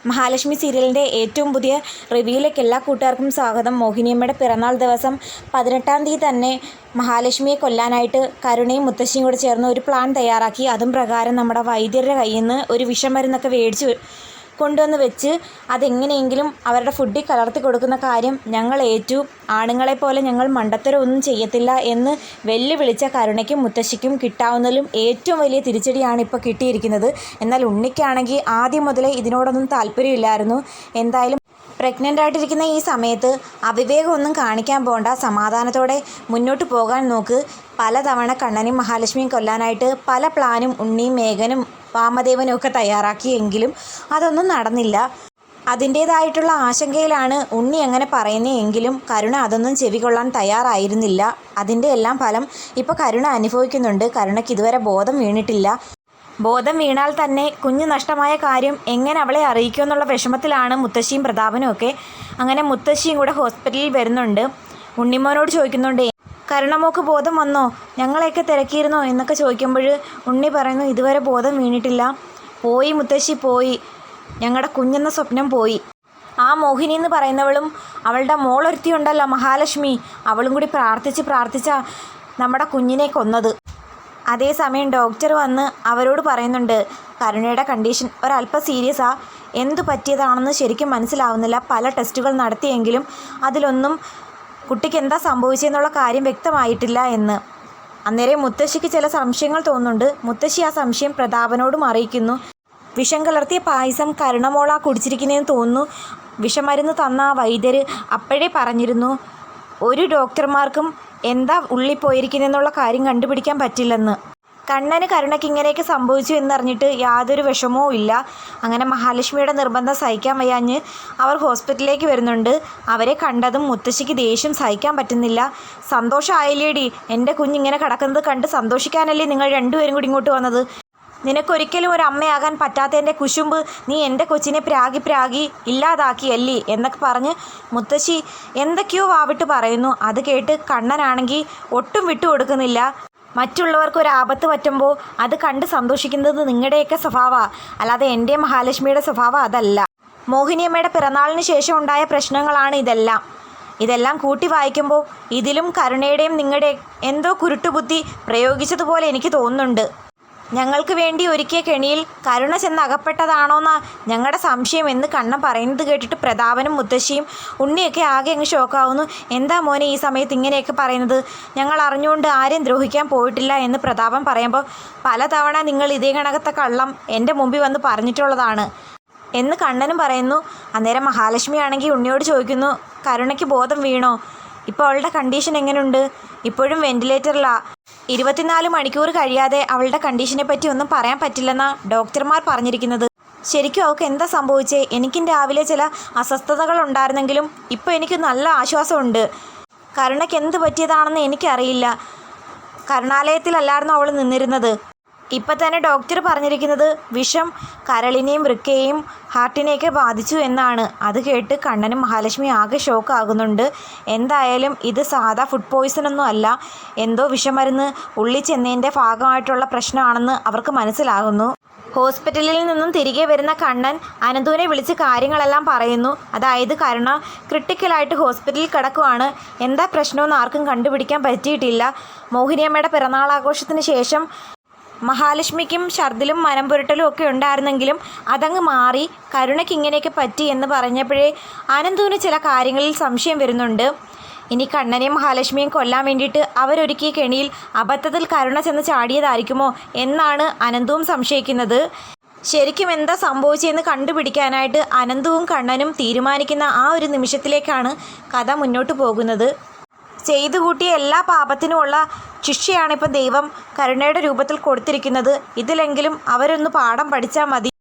മഹാലക്ഷ്മി സീരിയലിൻ്റെ ഏറ്റവും പുതിയ റിവ്യൂയിലേക്ക് എല്ലാ കൂട്ടുകാർക്കും സ്വാഗതം. മോഹിനിയമ്മയുടെ പിറന്നാൾ ദിവസം 18-ാം തീയതി തന്നെ മഹാലക്ഷ്മിയെ കൊല്ലാനായിട്ട് കരുണയും മുത്തശ്ശിയും കൂടെ ചേർന്ന് ഒരു പ്ലാൻ തയ്യാറാക്കി. അതും പ്രകാരം നമ്മുടെ വൈദ്യരുടെ കയ്യിൽ നിന്ന് ഒരു വിഷമരുന്നൊക്കെ മേടിച്ച് കൊണ്ടുവന്ന് വെച്ച് അതെങ്ങനെയെങ്കിലും അവരുടെ ഫുഡിൽ കലർത്തി കൊടുക്കുന്ന കാര്യം ഞങ്ങൾ ഏറ്റു. ആണുങ്ങളെപ്പോലെ ഞങ്ങൾ മണ്ടത്തരമൊന്നും ചെയ്യത്തില്ല എന്ന് വെല്ലുവിളിച്ച കരുണയ്ക്കും മുത്തശ്ശിക്കും കിട്ടാവുന്നതിലും ഏറ്റവും വലിയ തിരിച്ചടിയാണ് ഇപ്പോൾ കിട്ടിയിരിക്കുന്നത്. എന്നാൽ ഉണ്ണിക്കാണെങ്കിൽ ആദ്യം മുതലേ ഇതിനോടൊന്നും താല്പര്യമില്ലായിരുന്നു. എന്തായാലും പ്രഗ്നൻ്റ് ആയിട്ടിരിക്കുന്ന ഈ സമയത്ത് അവിവേകമൊന്നും കാണിക്കാൻ പോകണ്ട, സമാധാനത്തോടെ മുന്നോട്ട് പോകാൻ നോക്ക്. പലതവണ കണ്ണനെയും മഹാലക്ഷ്മിയും കൊല്ലാനായിട്ട് പല പ്ലാനും ഉണ്ണിയും മേഘനും വാമദേവനും ഒക്കെ തയ്യാറാക്കിയെങ്കിലും അതൊന്നും നടന്നില്ല. അതിൻ്റേതായിട്ടുള്ള ആശങ്കയിലാണ് ഉണ്ണി അങ്ങനെ പറയുന്നതെങ്കിലും കരുണ അതൊന്നും ചെവികൊള്ളാൻ തയ്യാറായിരുന്നില്ല. അതിൻ്റെ എല്ലാം ഫലം ഇപ്പോൾ കരുണ അനുഭവിക്കുന്നുണ്ട്. കരുണയ്ക്ക് ഇതുവരെ ബോധം വീണിട്ടില്ല. ബോധം വീണാൽ തന്നെ കുഞ്ഞ് നഷ്ടമായ കാര്യം എങ്ങനെ അവളെ അറിയിക്കുമെന്നുള്ള വിഷമത്തിലാണ് മുത്തശ്ശിയും പ്രതാപനും ഒക്കെ. അങ്ങനെ മുത്തശ്ശിയും കൂടെ ഹോസ്പിറ്റലിൽ വരുന്നുണ്ട്. ഉണ്ണിമോനോട് ചോദിക്കുന്നുണ്ട്, കരുണമോക്ക് ബോധം വന്നോ, ഞങ്ങളെയൊക്കെ തിരക്കിയിരുന്നോ എന്നൊക്കെ ചോദിക്കുമ്പോൾ ഉണ്ണി പറയുന്നു, ഇതുവരെ ബോധം വീണിട്ടില്ല. പോയി മുത്തശ്ശി പോയി, ഞങ്ങളുടെ കുഞ്ഞെന്ന സ്വപ്നം പോയി. ആ മോഹിനി എന്ന് പറയുന്നവളും അവളുടെ മോളൊരുത്തിയുണ്ടല്ലോ മഹാലക്ഷ്മി, അവളും കൂടി പ്രാർത്ഥിച്ച നമ്മുടെ കുഞ്ഞിനെ കൊന്നത്. അതേസമയം ഡോക്ടർ വന്ന് അവരോട് പറയുന്നുണ്ട്, കരുണയുടെ കണ്ടീഷൻ ഒരല്പം സീരിയസാണ്, എന്തു പറ്റിയതാണെന്ന് ശരിക്കും മനസ്സിലാവുന്നില്ല. പല ടെസ്റ്റുകൾ നടത്തിയെങ്കിലും അതിലൊന്നും കുട്ടിക്ക് എന്താ സംഭവിച്ചതെന്നുള്ള കാര്യം വ്യക്തമായിട്ടില്ല എന്ന്. അന്നേരം മുത്തശ്ശിക്ക് ചില സംശയങ്ങൾ തോന്നുന്നുണ്ട്. മുത്തശ്ശി ആ സംശയം പ്രതാപനോടും അറിയിക്കുന്നു. വിഷം കലർത്തിയ പായസം കരുണമോള കുടിച്ചിരിക്കുന്നതെന്ന് തോന്നുന്നു. വിഷമരുന്ന് തന്ന ആ വൈദ്യർ അപ്പോഴേ പറഞ്ഞിരുന്നു, ഒരു ഡോക്ടർമാർക്കും എന്താ ഉള്ളിൽ പോയിരിക്കുന്നതെന്നുള്ള കാര്യം കണ്ടുപിടിക്കാൻ പറ്റില്ലെന്ന്. കണ്ണന് കരുണയ്ക്ക് ഇങ്ങനെയൊക്കെ സംഭവിച്ചു എന്നറിഞ്ഞിട്ട് യാതൊരു വിഷമവും ഇല്ല. അങ്ങനെ മഹാലക്ഷ്മിയുടെ നിർബന്ധം സഹിക്കാൻ വയ്യാഞ്ഞ് അവർ ഹോസ്പിറ്റലിലേക്ക് വരുന്നുണ്ട്. അവരെ കണ്ടതും മുത്തശ്ശിക്ക് ദേഷ്യം സഹിക്കാൻ പറ്റുന്നില്ല. സന്തോഷമായില്ലേടി, എൻ്റെ കുഞ്ഞിങ്ങനെ കിടക്കുന്നത് കണ്ട് സന്തോഷിക്കാനല്ലേ നിങ്ങൾ രണ്ടുപേരും കൂടി ഇങ്ങോട്ട് വന്നത്? നിനക്കൊരിക്കലും ഒരു അമ്മയാകാൻ പറ്റാത്തതിൻ്റെ കുശുമ്പ് നീ എൻ്റെ കൊച്ചിനെ പ്രാഗി ഇല്ലാതാക്കിയല്ലേ എന്നൊക്കെ പറഞ്ഞ് മുത്തശ്ശി എന്തൊക്കെയോ വാവിട്ട് പറയുന്നു. അത് കേട്ട് കണ്ണനാണെങ്കിൽ ഒട്ടും വിട്ടുകൊടുക്കുന്നില്ല. മറ്റുള്ളവർക്ക് ഒരു ആപത്ത് പറ്റുമ്പോൾ അത് കണ്ട് സന്തോഷിക്കുന്നത് നിങ്ങളുടെയൊക്കെ സ്വഭാവമാണ്, അല്ലാതെ എൻ്റെ മഹാലക്ഷ്മിയുടെ സ്വഭാവം അതല്ല. മോഹിനിയമ്മയുടെ പിറന്നാളിന് ശേഷം ഉണ്ടായ പ്രശ്നങ്ങളാണ് ഇതെല്ലാം കൂട്ടി വായിക്കുമ്പോൾ ഇതിലും കരുണയുടെയും നിങ്ങളുടെ എന്തോ കുരുട്ടുബുദ്ധി പ്രയോഗിച്ചതുപോലെ എനിക്ക് തോന്നുന്നുണ്ട്. ഞങ്ങൾക്ക് വേണ്ടി ഒരുക്കിയ കെണിയിൽ കരുണ ചെന്ന് അകപ്പെട്ടതാണോന്നാ ഞങ്ങളുടെ സംശയം എന്ന് കണ്ണൻ പറയുന്നത് കേട്ടിട്ട് പ്രതാപനും മുത്തശ്ശിയും ഉണ്ണിയൊക്കെ ആകെ അങ്ങ് ഷോക്കാവുന്നു. എന്താ മോനെ ഈ സമയത്ത് ഇങ്ങനെയൊക്കെ പറയുന്നത്? ഞങ്ങൾ അറിഞ്ഞുകൊണ്ട് ആരെയും ദ്രോഹിക്കാൻ പോയിട്ടില്ല എന്ന് പ്രതാപൻ പറയുമ്പോൾ, പലതവണ നിങ്ങൾ ഇതേ കണക്കത്തെ കള്ളം എൻ്റെ മുമ്പിൽ വന്ന് പറഞ്ഞിട്ടുള്ളതാണ് എന്ന് കണ്ണനും പറയുന്നു. അന്നേരം മഹാലക്ഷ്മി ആണെങ്കിൽ ഉണ്ണിയോട് ചോദിക്കുന്നു, കരുണയ്ക്ക് ബോധം വീണോ? ഇപ്പോൾ അവളുടെ കണ്ടീഷൻ എങ്ങനെയുണ്ട്? ഇപ്പോഴും വെന്റിലേറ്ററിലാണ്. 24 മണിക്കൂർ കഴിയാതെ അവളുടെ കണ്ടീഷനെ പറ്റി ഒന്നും പറയാൻ പറ്റില്ലെന്നാണ് ഡോക്ടർമാർ പറഞ്ഞിരിക്കുന്നത്. ശരിക്കും അവൾക്ക് എന്താ സംഭവിച്ചേ? എനിക്കും രാവിലെ ചില അസ്വസ്ഥതകൾ ഉണ്ടായിരുന്നെങ്കിലും ഇപ്പോൾ എനിക്ക് നല്ല ആശ്വാസമുണ്ട്. കരുണയ്ക്ക് എന്ത് പറ്റിയതാണെന്ന് എനിക്കറിയില്ല. കരുണാലയത്തിലല്ലായിരുന്നു അവൾ നിന്നിരുന്നത്. ഇപ്പം തന്നെ ഡോക്ടർ പറഞ്ഞിരിക്കുന്നത് വിഷം കരളിനെയും വൃക്കയെയും ഹാർട്ടിനെയൊക്കെ ബാധിച്ചു എന്നാണ്. അത് കേട്ട് കണ്ണനും മഹാലക്ഷ്മി ആകെ ഷോക്കാകുന്നുണ്ട്. എന്തായാലും ഇത് സാധാ ഫുഡ് പോയ്സണൊന്നും അല്ല, എന്തോ വിഷമരുന്ന് ഉള്ളിൽ ചെന്നതിൻ്റെ ഭാഗമായിട്ടുള്ള പ്രശ്നമാണെന്ന് അവർക്ക് മനസ്സിലാകുന്നു. ഹോസ്പിറ്റലിൽ നിന്നും തിരികെ വരുന്ന കണ്ണൻ അനന്തുവിനെ വിളിച്ച് കാര്യങ്ങളെല്ലാം പറയുന്നു. അതായത് കരുണ ക്രിട്ടിക്കലായിട്ട് ഹോസ്പിറ്റലിൽ കിടക്കുവാണ്. എന്താ പ്രശ്നമെന്ന് ആർക്കും കണ്ടുപിടിക്കാൻ പറ്റിയിട്ടില്ല. മോഹിനിയമ്മയുടെ പിറന്നാളാഘോഷത്തിന് ശേഷം മഹാലക്ഷ്മിക്കും ഛർദിലും മനം പുരട്ടലും ഒക്കെ ഉണ്ടായിരുന്നെങ്കിലും അതങ്ങ് മാറി. കരുണയ്ക്ക് ഇങ്ങനെയൊക്കെ പറ്റി എന്ന് പറഞ്ഞപ്പോഴേ അനന്തുവിന് ചില കാര്യങ്ങളിൽ സംശയം വരുന്നുണ്ട്. ഇനി കണ്ണനെയും മഹാലക്ഷ്മിയും കൊല്ലാൻ വേണ്ടിയിട്ട് അവരൊരുക്കിയ കെണിയിൽ അബദ്ധത്തിൽ കരുണ ചെന്ന് ചാടിയതായിരിക്കുമോ എന്നാണ് അനന്തുവും സംശയിക്കുന്നത്. ശരിക്കും എന്താ സംഭവിച്ചതെന്ന് കണ്ടുപിടിക്കാനായിട്ട് അനന്തുവും കണ്ണനും തീരുമാനിക്കുന്ന ആ ഒരു നിമിഷത്തിലേക്കാണ് കഥ മുന്നോട്ട് പോകുന്നത്. ചെയ്തു കൂട്ടിയ എല്ലാ പാപത്തിനുമുള്ള ശിക്ഷയാണ് ഇപ്പം ദൈവം കരുണയുടെ രൂപത്തിൽ കൊടുത്തിരിക്കുന്നത്. ഇതിലെങ്കിലും അവരൊന്ന് പാഠം പഠിച്ചാൽ മതി.